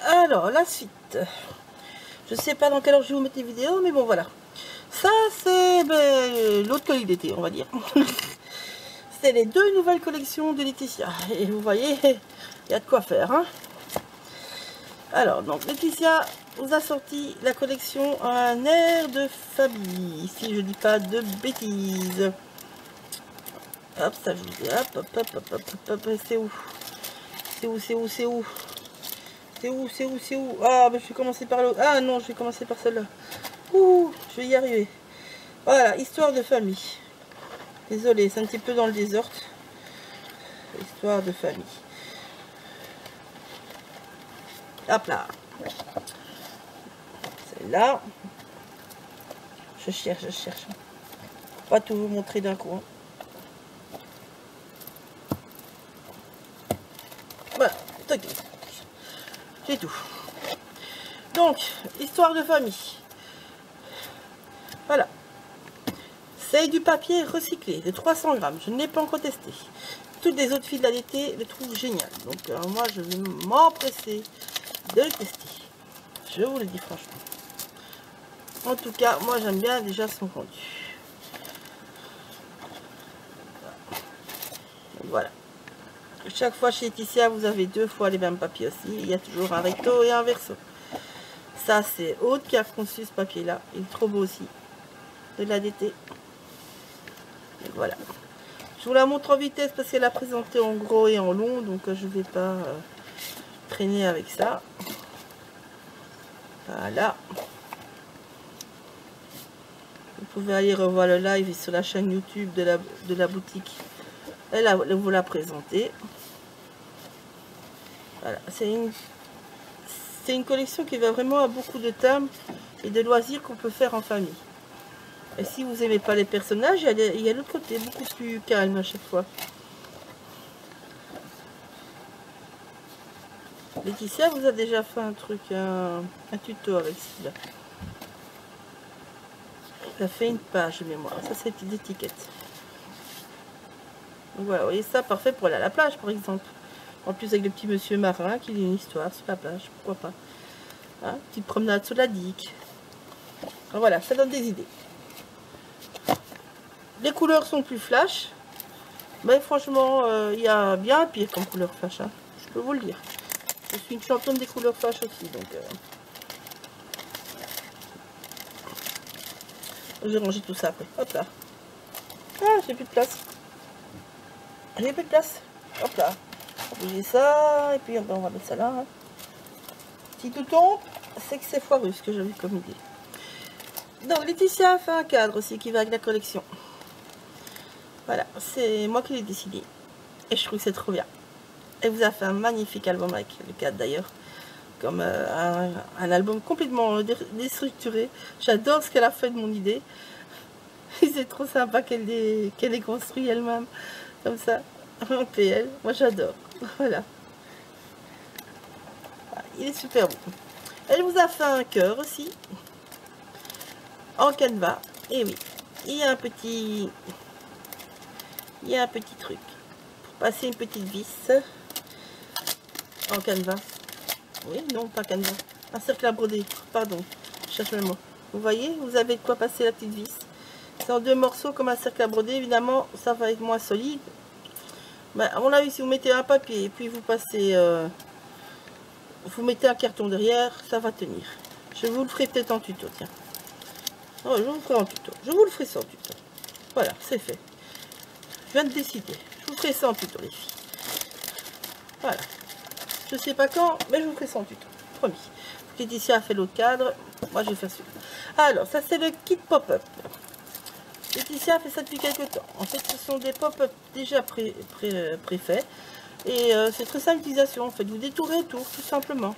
Alors, la suite. Je sais pas dans quelle heure je vais vous mettre les vidéos, mais bon, voilà. Ça, c'est l'autre colis d'été, on va dire. C'est les deux nouvelles collections de Laetitia. Et vous voyez, il y a de quoi faire. Hein. Alors, donc, Laetitia vous a sorti la collection Un air de famille. Si je dis pas de bêtises. Hop, ça je vous dis. Hop, hop, hop, hop, hop, hop, hop. C'est où? C'est où? C'est où? C'est où? C'est où? C'est où? C'est où? Ah, mais je vais commencer par l'autre. Ah non, je vais commencer par celle-là. Ouh, je vais y arriver. Voilà, histoire de famille. Désolée, c'est un petit peu dans le désordre. Histoire de famille. Hop là. Celle-là. Je cherche, je cherche. Pas tout vous montrer d'un coup. Hein. Voilà, t'inquiète. C'est tout. Donc, histoire de famille. Voilà. C'est du papier recyclé de 300 grammes. Je ne l'ai pas encore testé. Toutes les autres filles de l'été le trouvent génial. Donc, moi, je vais m'empresser de le tester. Je vous le dis franchement. En tout cas, moi, j'aime bien déjà son rendu. Voilà. Chaque fois chez Laetitia, vous avez deux fois les mêmes papiers aussi. Il y a toujours un recto et un verso. Ça, c'est Aude qui a conçu ce papier-là. Il est trop beau aussi. De la DT. Et voilà. Je vous la montre en vitesse parce qu'elle a présenté en gros et en long. Donc, je ne vais pas traîner avec ça. Voilà. Vous pouvez aller revoir le live sur la chaîne YouTube de la boutique. Elle vous l'a présenté. Voilà. C'est une collection qui va vraiment à beaucoup de thèmes et de loisirs qu'on peut faire en famille. Et si vous n'aimez pas les personnages, il y a l'autre côté, beaucoup plus calme à chaque fois. Laetitia vous a déjà fait un truc, un tuto avec celui-là. Elle a fait une page de mémoire. Ça, c'est des petites étiquettes. Donc voilà, vous voyez ça, parfait pour aller à la plage, par exemple. En plus, avec le petit monsieur marin qui lit une histoire sur la plage, pourquoi pas. Hein, petite promenade sur la digue. Alors voilà, ça donne des idées. Les couleurs sont plus flash. Mais franchement, il y a bien pire comme couleur flash. Hein, je peux vous le dire. Je suis une championne des couleurs flash aussi. Donc, j'ai rangé tout ça après. Hop là. Ah, j'ai plus de place. J'ai plus de place. Hop là. J'ai ça. Et puis on va mettre ça là. Hein. Si tout tombe, c'est que c'est foireux ce que j'avais comme idée. Donc Laetitia a fait un cadre aussi qui va avec la collection. Voilà, c'est moi qui l'ai décidé. Et je trouve que c'est trop bien. Elle vous a fait un magnifique album avec le cadre d'ailleurs. Comme un album complètement déstructuré. J'adore ce qu'elle a fait de mon idée. C'est trop sympa qu'elle ait construit elle-même. Comme ça. En PL. Moi j'adore. Voilà. Il est super beau. Elle vous a fait un cœur aussi. En canevas. Et oui. Il y a un petit truc. Pour passer une petite vis. En canevas. Oui, non, pas canevas. Un cercle à broder. Pardon. Je cherche le mot. Vous voyez, vous avez de quoi passer la petite vis. C'est en deux morceaux comme un cercle à broder. Évidemment, ça va être moins solide. Mais à mon avis, si vous mettez un papier et puis vous passez... vous mettez un carton derrière, ça va tenir. Je vous le ferai peut-être en tuto, tiens. Oh, je vous le ferai en tuto. Je vous le ferai ça en tuto. Voilà, c'est fait. Je viens de décider. Je vous ferai ça en tuto, les filles. Voilà. Je sais pas quand, mais je vous ferai ça en tuto. Promis. Laetitia a fait l'autre cadre. Moi, je vais faire celui-là. Alors, ça, c'est le kit pop-up. Laetitia a fait ça depuis quelques temps. En fait, ce sont des pop-up déjà préfaits. Et c'est très simple d'utilisation. En fait, vous détourez autour, tout simplement.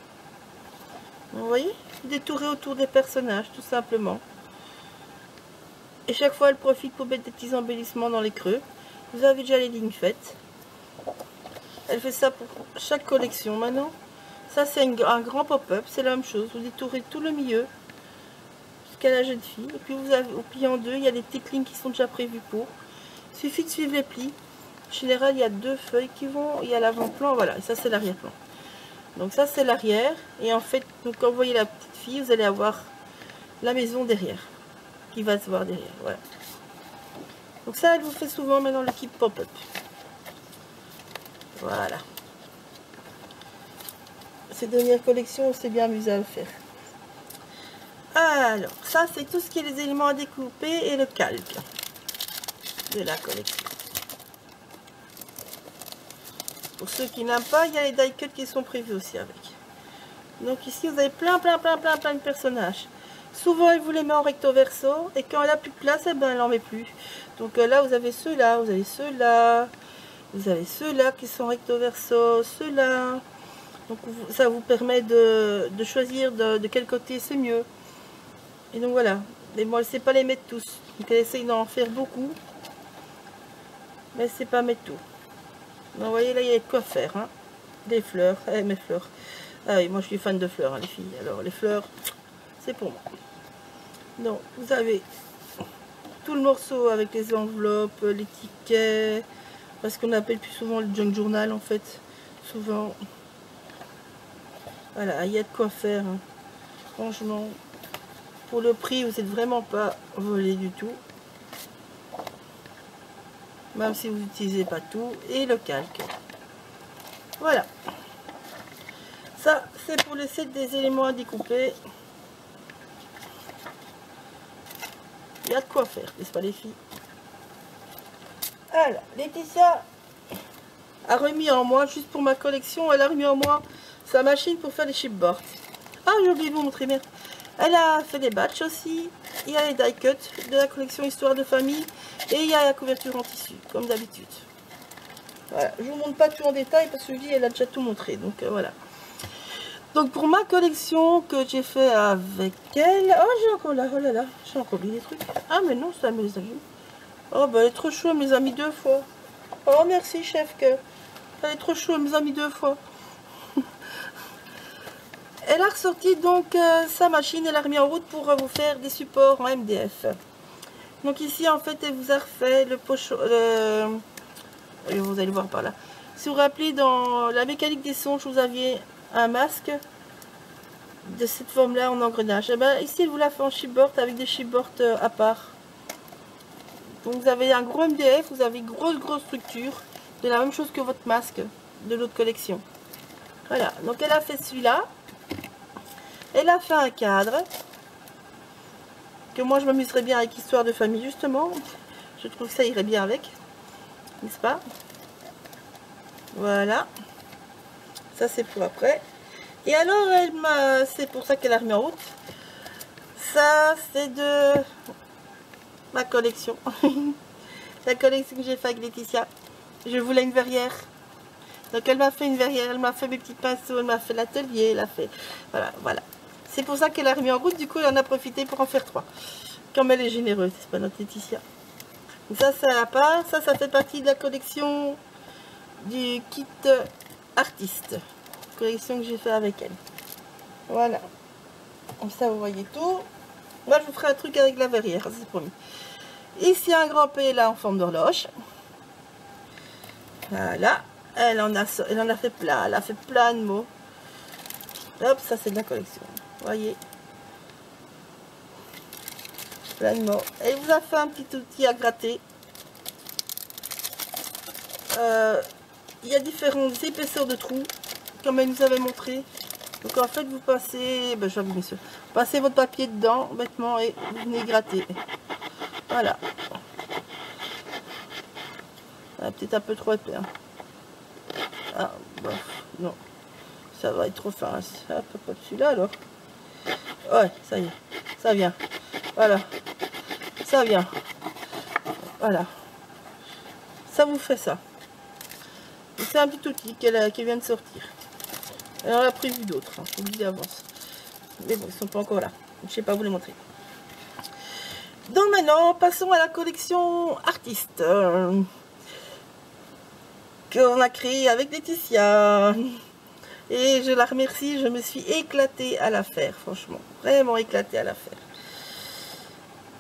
Vous voyez? Vous détourez autour des personnages, tout simplement. Et chaque fois, elle profite pour mettre des petits embellissements dans les creux. Vous avez déjà les lignes faites. Elle fait ça pour chaque collection maintenant. Ça, c'est un grand pop-up. C'est la même chose. Vous détourez tout le milieu jusqu'à la jeune fille. Et puis, vous avez au pli en deux. Il y a des petites lignes qui sont déjà prévues pour. Il suffit de suivre les plis. En général, il y a deux feuilles qui vont. Il y a l'avant-plan. Voilà. Et ça, c'est l'arrière-plan. Donc ça c'est l'arrière. Et en fait, donc, quand vous voyez la petite fille, vous allez avoir la maison derrière. Qui va se voir derrière. Voilà. Donc ça, elle vous fait souvent maintenant le kit pop-up. Voilà. Ces dernières collections, on s'est bien amusé à le faire. Alors, ça c'est tout ce qui est les éléments à découper et le calque de la collection. Pour ceux qui n'aiment pas, il y a les die cuts qui sont prévus aussi avec. Donc ici, vous avez plein de personnages. Souvent, elle vous les met en recto verso. Et quand elle a plus de place, eh ben, elle n'en met plus. Donc là, vous avez ceux-là, vous avez ceux-là. Vous avez ceux-là qui sont recto verso, ceux-là. Donc ça vous permet de choisir de quel côté c'est mieux. Et donc voilà. Mais moi, elle ne sait pas les mettre tous. Donc elle essaye d'en faire beaucoup. Mais elle ne sait pas mettre tout. Donc vous voyez, là, il y a de quoi faire. Hein. Des fleurs. Eh, mes fleurs. Ah oui, moi je suis fan de fleurs, hein, les filles. Alors les fleurs, c'est pour moi. Donc vous avez tout le morceau avec les enveloppes, les tickets, parce qu'on appelle plus souvent le junk journal en fait. Souvent. Voilà, il y a de quoi faire. Hein. Franchement, pour le prix, vous n'êtes vraiment pas volé du tout. Même si vous n'utilisez pas tout. Et le calque. Voilà. Ça, c'est pour le set des éléments à découper. Il y a de quoi faire, n'est-ce pas les filles? Alors, Laetitia a remis en moi, juste pour ma collection, elle a remis en moi sa machine pour faire les chipboards. Ah, j'ai oublié de vous montrer, merde. Elle a fait des batchs aussi. Il y a les die cuts de la collection Histoire de famille. Et il y a la couverture en tissu, comme d'habitude. Voilà, je vous montre pas tout en détail parce que je dis, elle a déjà tout montré. Donc voilà. Donc pour ma collection que j'ai fait avec elle... Oh, j'ai encore là, oh là là, j'ai encore mis des trucs. Ah mais non, ça me les a vus. Oh bah elle est trop chou, elle me les a mis 2 fois. Oh merci chef que... Elle est trop chou, elle me les a mis 2 fois. Elle a ressorti donc sa machine, elle a remis en route pour vous faire des supports en MDF. Donc ici en fait elle vous a refait le pochon... Vous allez voir par là. Si vous vous rappelez dans la mécanique des songes, vous aviez un masque de cette forme là en engrenage. Et ben ici elle vous l'a fait en chipboard avec des chipboards à part. Donc vous avez un gros MDF, vous avez une grosse structure de la même chose que votre masque de l'autre collection. Voilà, donc elle a fait celui-là. Elle a fait un cadre que moi je m'amuserais bien avec Histoire de famille justement. Je trouve que ça irait bien avec, n'est-ce pas? Voilà, ça c'est pour après. Et alors elle m'a, c'est pour ça qu'elle a remis en route. Ça c'est de ma collection. La collection que j'ai fait avec Laetitia. Je voulais une verrière. Donc elle m'a fait une verrière, elle m'a fait mes petits pinceaux, elle m'a fait l'atelier, elle a fait... Voilà. C'est pour ça qu'elle a remis en route, du coup elle en a profité pour en faire 3. Comme elle est généreuse, c'est pas notre Laetitia. Donc ça c'est à part, ça fait partie de la collection du kit artiste. Collection que j'ai fait avec elle. Voilà. Comme ça vous voyez tout. Moi je vous ferai un truc avec la verrière, c'est promis. Ici un grand P là en forme d'horloge. Voilà. Elle en a fait plein, elle a fait plein de mots. Hop, ça c'est de la collection. Vous voyez. Plein de mots. Elle vous a fait un petit outil à gratter. Il y a différentes épaisseurs de trous, comme elle nous avait montré. Donc en fait vous passez, ben j'avoue messieurs, vous passez votre papier dedans bêtement et vous venez gratter. Voilà. Peut-être un peu trop épais. Hein. Ah, bon, non. Ça va être trop fin. Hop, hop, celui-là alors. Ouais, ça y est. Ça vient. Voilà. Ça vient. Voilà. Ça vous fait ça. C'est un petit outil qui vient de sortir. Elle en a prévu d'autres. Hein, je vous le dis d'avance. Mais bon, ils sont pas encore là. Je sais pas vous les montrer. Donc maintenant, passons à la collection artiste. Qu'on a créé avec Laetitia. Et je la remercie, je me suis éclatée à la faire, franchement. Vraiment éclatée à la faire.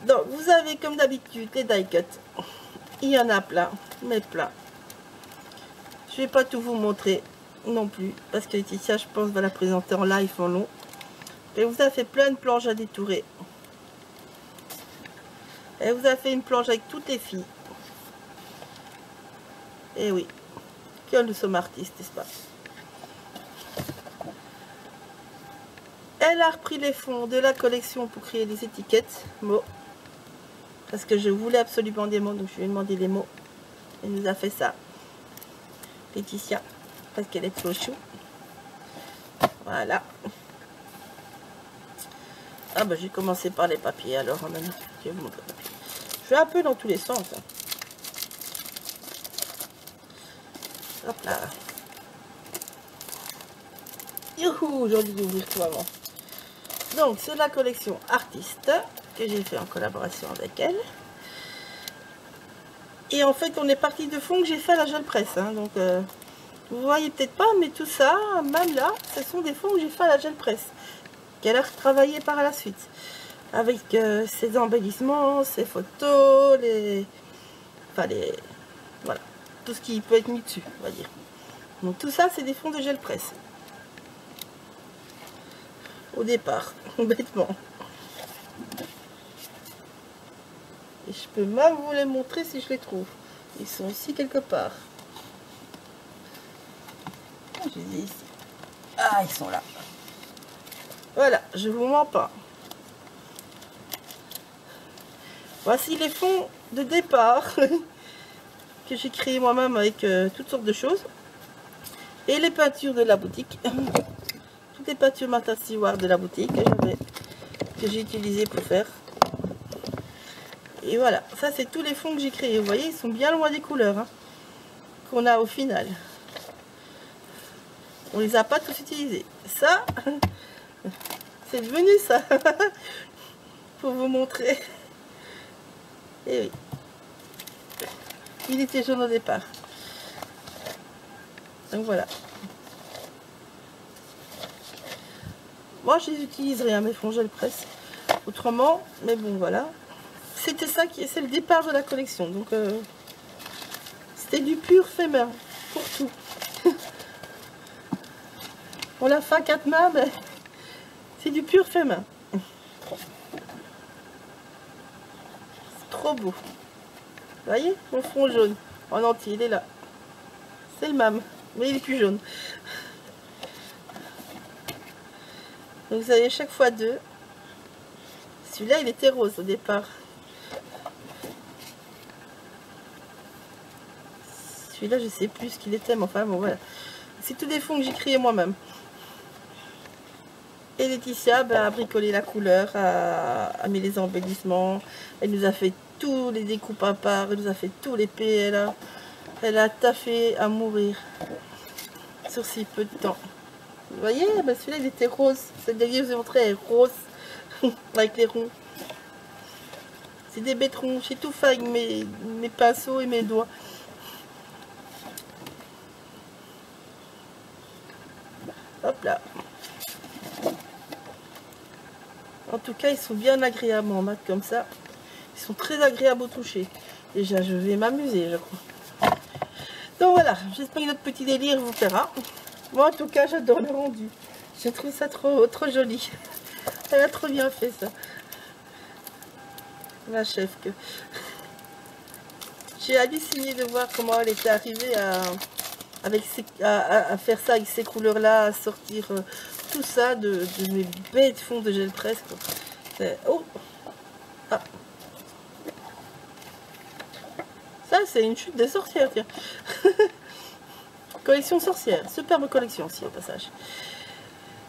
Donc, vous avez comme d'habitude les die cuts. Il y en a plein, mais plein. Je vais pas tout vous montrer. non plus, parce que Laetitia, je pense, va la présenter en live en long. Elle vous a fait plein de planches à détourer. Elle vous a fait une planche avec toutes les filles. Et oui, que nous sommes artistes, n'est-ce pas? Elle a repris les fonds de la collection pour créer des étiquettes mots. Parce que je voulais absolument des mots, donc je lui ai demandé les mots. Elle nous a fait ça. Laetitia, parce qu'elle est trop chou. Voilà. Ah bah j'ai commencé par les papiers alors maintenant. Je vais vous montrer les papiers. Je fais un peu dans tous les sens. Hein. Hop là. Youhou, j'ai envie d'ouvrir tout avant. Donc c'est la collection artiste que j'ai fait en collaboration avec elle. Et en fait on est parti de fond que j'ai fait à la gel presse. Hein, donc vous voyez peut-être pas, mais tout ça, même là, ce sont des fonds que j'ai fait à la gel presse. Qu'elle a retravaillé par la suite. Avec ses embellissements, ses photos, voilà, tout ce qui peut être mis dessus, on va dire. Donc tout ça, c'est des fonds de gel presse. Au départ, bêtement. Et je peux même vous les montrer si je les trouve. Ils sont ici quelque part. Je les ai ici. Ah, ils sont là. Voilà, je vous mens pas. Voici les fonds de départ que j'ai créé moi-même avec toutes sortes de choses. Et les peintures de la boutique. Toutes les peintures Martha Stewart de la boutique que j'ai utilisées pour faire. Et voilà, ça c'est tous les fonds que j'ai créés. Vous voyez, ils sont bien loin des couleurs hein, qu'on a au final. On les a pas tous utilisés. Ça, c'est devenu ça. Pour vous montrer. Et oui. Il était jaune au départ. Donc voilà. Moi, je les utiliserai, hein, mes fonds gel presse. Autrement, mais bon, voilà. C'était ça qui c'est le départ de la collection. Donc, c'était du pur fait main. Pour tout. On l'a fait à 4 mains, mais c'est du pur fait main. C'est trop beau. Vous voyez, mon fond jaune en entier, il est là. C'est le même, mais il est plus jaune. Donc vous avez chaque fois deux. Celui-là, il était rose au départ. Celui-là, je sais plus ce qu'il était, mais enfin bon, voilà. C'est tous des fonds que j'ai créés moi-même. Et Laetitia a bricolé la couleur, a mis les embellissements. Elle nous a fait tous les découpes à part, elle nous a fait tous les P. Elle a taffé à mourir sur si peu de temps. Vous voyez, ben celui-là il était rose. Cette dernière que je vous ai montré est rose avec les ronds. C'est des bêtes ronds. J'ai tout fait avec mes pinceaux et mes doigts. Hop là. En tout cas, ils sont bien agréables en mat comme ça. Ils sont très agréables au toucher. Déjà, je vais m'amuser, je crois. Donc voilà, j'espère que notre petit délire vous plaira. Moi, en tout cas, j'adore le rendu. Je trouve ça trop joli. Elle a trop bien fait ça. La chef que... J'ai halluciné de voir comment elle était arrivée à faire ça avec ces couleurs-là, à sortir tout ça de mes bêtes fonds de gel presse. Oh ah. Ça, c'est une chute de sorcière, tiens. Collection sorcière. Superbe collection aussi, au passage.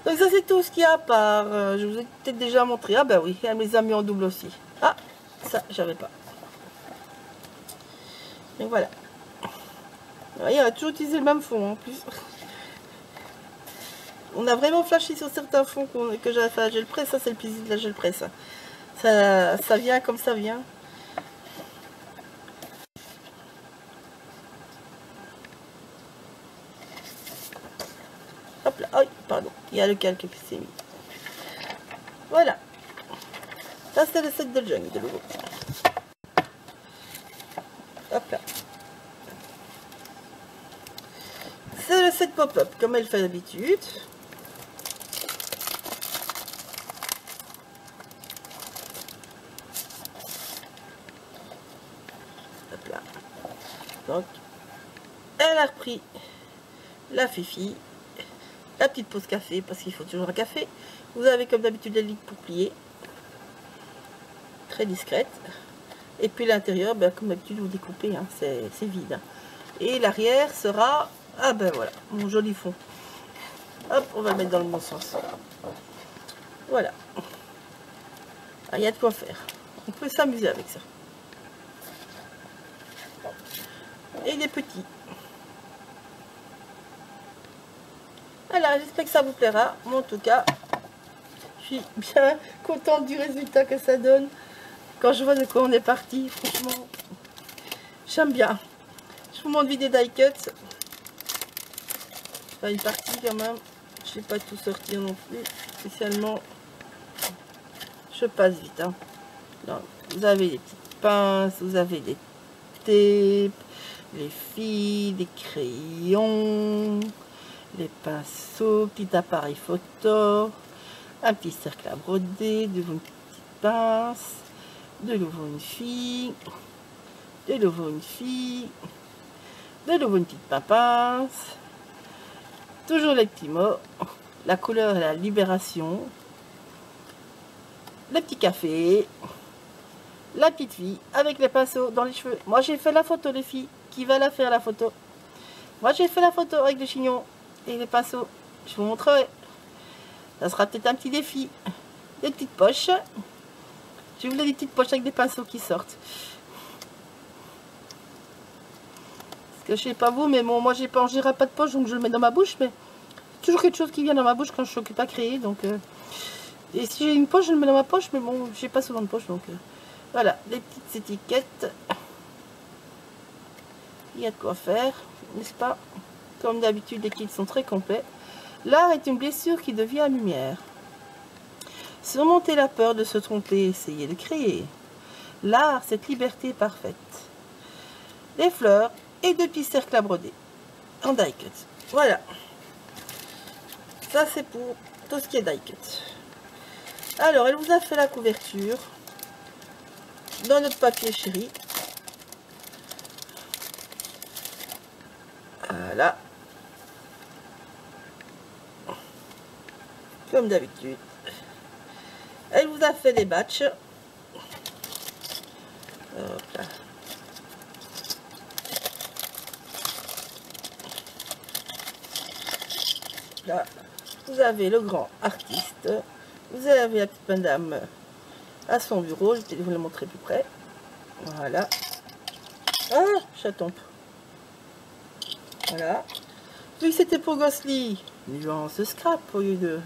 Donc ça, c'est tout ce qu'il y a à part. Je vous ai peut-être déjà montré. Ah ben oui, elle me les a mis en double aussi. Ah, ça, j'avais pas. Donc voilà. Vous voyez, on a toujours utilisé le même fond en plus. On a vraiment flashé sur certains fonds que j'avais fait à la gel presse. Ça, c'est le plaisir de la gel presse. Ça vient comme ça vient. Hop là. Oh, pardon. Il y a le calque qui s'est mis. Voilà. Ça, c'est le set de Jung de nouveau. Hop là. C'est le cassette pop-up, comme elle fait d'habitude. Hop là. Donc, elle a repris la Fifi, la petite pause café, parce qu'il faut toujours un café. Vous avez comme d'habitude les ligues pour plier. Très discrète. Et puis l'intérieur, ben, comme d'habitude, vous découpez, hein, c'est vide. Hein. Et l'arrière sera, ah ben voilà, mon joli fond. Hop, on va le mettre dans le bon sens. Voilà. Ah, il y a de quoi faire. On peut s'amuser avec ça. Et des petits. Voilà, j'espère que ça vous plaira. Moi, en tout cas, je suis bien contente du résultat que ça donne. Quand je vois de quoi on est parti, franchement, j'aime bien. Je vous montre vite des die cuts. Enfin, une partie quand même. Je ne vais pas tout sortir non plus. Spécialement, je passe vite. Hein. Donc, vous avez des petites pinces, vous avez des tapes, les fils, des crayons, les pinceaux, petit appareil photo, un petit cercle à broder, de nouveau une petite pince, de nouveau une fille, de nouveau une fille, de nouveau une petite pince, toujours les petits mots, la couleur et la libération, le petit café, la petite fille avec les pinceaux dans les cheveux. Moi j'ai fait la photo, les filles, qui va la faire la photo? Moi j'ai fait la photo avec le chignon et les pinceaux. Je vous montrerai. Ça sera peut-être un petit défi. Des petites poches. Je voulais des petites poches avec des pinceaux qui sortent. Parce que je sais pas vous, mais bon, moi j'ai pas, j'irai pas de poche, donc je le mets dans ma bouche, mais toujours quelque chose qui vient dans ma bouche quand je suis occupée à créer, donc et si j'ai une poche, je le mets dans ma poche, mais bon, j'ai pas souvent de poche, donc voilà, les petites étiquettes. Il y a de quoi faire, n'est-ce pas? Comme d'habitude, les kits sont très complets. L'art est une blessure qui devient lumière. Surmonter la peur de se tromper, essayer de créer. L'art, cette liberté parfaite. Les fleurs et deux petits cercles à broder en die cut. Voilà. Ça, c'est pour tout ce qui est die cut. Alors, elle vous a fait la couverture dans notre papier chéri. Voilà. Comme d'habitude. Elle vous a fait des batchs. Hop là. Là, vous avez le grand artiste. Vous avez la petite madame à son bureau. Je vais vous le montrer plus près. Voilà. Ah, chaton. Voilà. Vu que c'était pour Ghostly, nuance scrap au lieu de...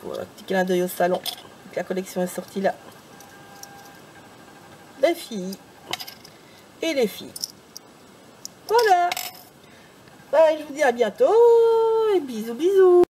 Pour un petit clin d'œil au salon. La collection est sortie là. Les filles et les filles. Voilà. Bah, je vous dis à bientôt et bisous bisous.